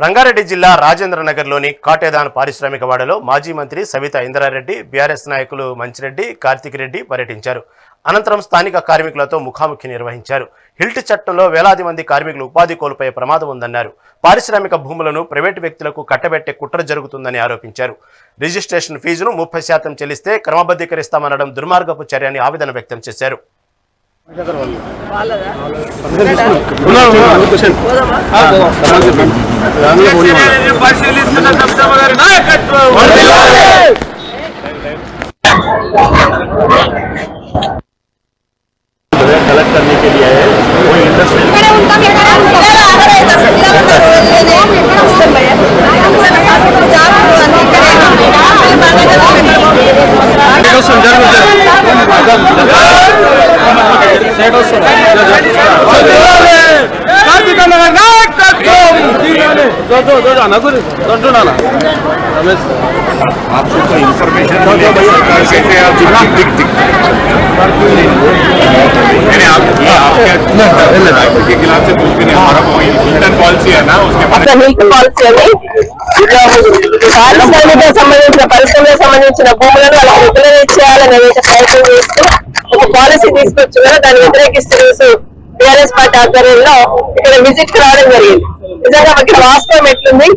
రంగారెడ్డి జిల్లా రాజేంద్రనగర్లోని కాటేదాన్ పారిశ్రామికవాడలో మాజీ మంత్రి సవితా ఇంద్రారెడ్డి, బీఆర్ఎస్ నాయకులు మంచిరెడ్డి, కార్తిక్ రెడ్డి పర్యటించారు. అనంతరం స్థానిక కార్మికులతో ముఖాముఖి నిర్వహించారు. హిల్ట్ చట్టంలో వేలాది మంది కార్మికులు ఉపాధి కోల్పోయే ప్రమాదం ఉందన్నారు. పారిశ్రామిక భూములను ప్రైవేటు వ్యక్తులకు కట్టబెట్టే కుట్ర జరుగుతుందని ఆరోపించారు. రిజిస్ట్రేషన్ ఫీజును 30% చెల్లిస్తే క్రమబద్ధీకరిస్తామనడం దుర్మార్గపు చర్య అని ఆవేదన వ్యక్తం చేశారు. कलेक्ट करने के लिए है वो इंडस्ट्रियल आपको कोई इंफॉर्मेशन के खिलाफ से कुछ भी नहीं हमारा हिल्टन पॉलिसी है ना उसके పారిశ్రామిక సంబంధించిన పరిశ్రమలకు సంబంధించిన భూములను అలా రెగ్యులరైజ్ చేయాలని ప్రయత్నం చేస్తూ ఒక పాలసీ తీసుకొచ్చి కూడా దాన్ని వ్యతిరేకిస్తూ టీఆర్ఎస్ పార్టీ ఆధ్వర్యంలో ఇక్కడ విజిట్ కి రావడం జరిగింది. నిజంగా ఇక్కడ వాస్తవం ఎట్లుంది,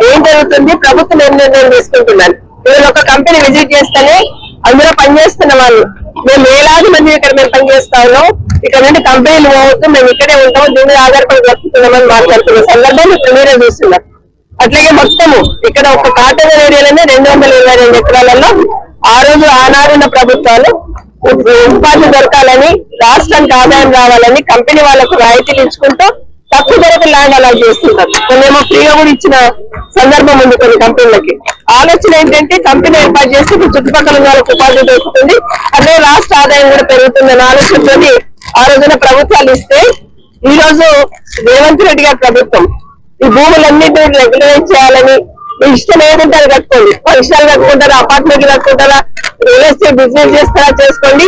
ఏం జరుగుతుంది, ప్రభుత్వం ఏం నిర్ణయం తీసుకుంటున్నారు. వీళ్ళు ఒక కంపెనీ విజిట్ చేస్తేనే అందులో పనిచేస్తున్న వాళ్ళు మేము వేలాది మంది ఇక్కడ మేము పనిచేస్తా ఉన్నాం, ఇక్కడ నుండి కంపెనీలు పోవద్దు, మేము ఇక్కడే ఉంటాము, దీని మీద ఆధారపడి బ్రతుకుతున్నామని మాట్లాడుతున్న సందర్భం ఇక్కడ మీరే చూస్తున్నారు. అట్లాగే మొత్తము ఇక్కడ ఒక కాటేదాన్ ఏరియాలోనే 222 ఎకరాలలో ఆ రోజు ఆనాడున్న ప్రభుత్వాలు ఉపాధి దొరకాలని, రాష్ట్రానికి ఆదాయం రావాలని కంపెనీ వాళ్ళకు రాయితీలు ఇచ్చుకుంటూ తక్కువ ధరకు ల్యాండ్ అలా చేస్తుంటారు. కొన్నేమో ఫ్రీగా కూడా ఇచ్చిన సందర్భం ఉంది కొన్ని కంపెనీలకి. ఆలోచన ఏంటంటే కంపెనీ ఏర్పాటు చేస్తే చుట్టుపక్కల ఉన్న వాళ్ళకి ఉపాధి దొరుకుతుంది, అదే రాష్ట్ర ఆదాయం కూడా పెరుగుతుందని ఆలోచనతోటి ఆ రోజున ప్రభుత్వాలు ఇస్తే ఈ రోజు రేవంత్ రెడ్డి గారి ప్రభుత్వం ఈ భూములన్నింటినీ రెగ్యులరైజ్ చేయాలని, మీ ఇష్టం ఏదంటే అది కట్టుకోండి, పరిశ్రమలు కట్టుకుంటారా, అపార్ట్మెంట్లు కట్టుకుంటారా, రియల్ ఎస్టేట్ బిజినెస్ చేస్తారా చేసుకోండి,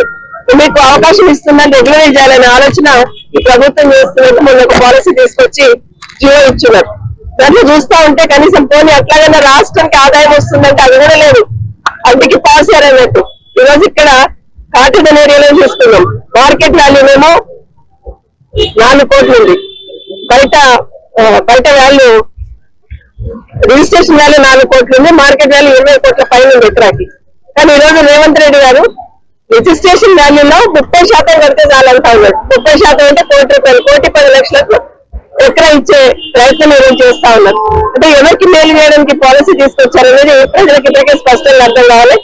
మీకు అవకాశం ఇస్తుందని రెగ్యులరైజ్ చేయాలనే ఆలోచన ఈ ప్రభుత్వం చేస్తున్నట్టు మొన్న ఒక పాలసీ తీసుకొచ్చి జీవో ఇచ్చున్నారు. దాంట్లో చూస్తూ ఉంటే కనీసం పోనీ అట్లాగైనా రాష్ట్రానికి ఆదాయం వస్తుందంటే అది కూడా లేదు, అందుకే పాలసీ అన్నట్టు. ఈ రోజు ఇక్కడ కాటేదాన్ ఏరియాలో చూసుకున్నాం, మార్కెట్ వాల్యూనేమో 4 కోట్లు ఉంది, బయట వాల్యూ రిజిస్ట్రేషన్ వాల్యూ 4 కోట్లు ఉంది, మార్కెట్ వాల్యూ 20 కోట్ల పైన ఉంది ఎకరాకి. కానీ ఈ రోజు రేవంత్ రెడ్డి గారు రిజిస్ట్రేషన్ వాల్యూలో 30% కడితే చాలంటా ఉన్నాడు. 30% అంటే ₹1,10,00,000 ఎకరా ఇచ్చే ప్రయత్నం ఏం చేస్తా ఉన్నారు. అంటే ఎవరికి మేలు చేయడానికి పాలసీ తీసుకొచ్చారనేది ప్రజలకు ఇప్పటికే స్పష్టంగా అర్థం కావాలి.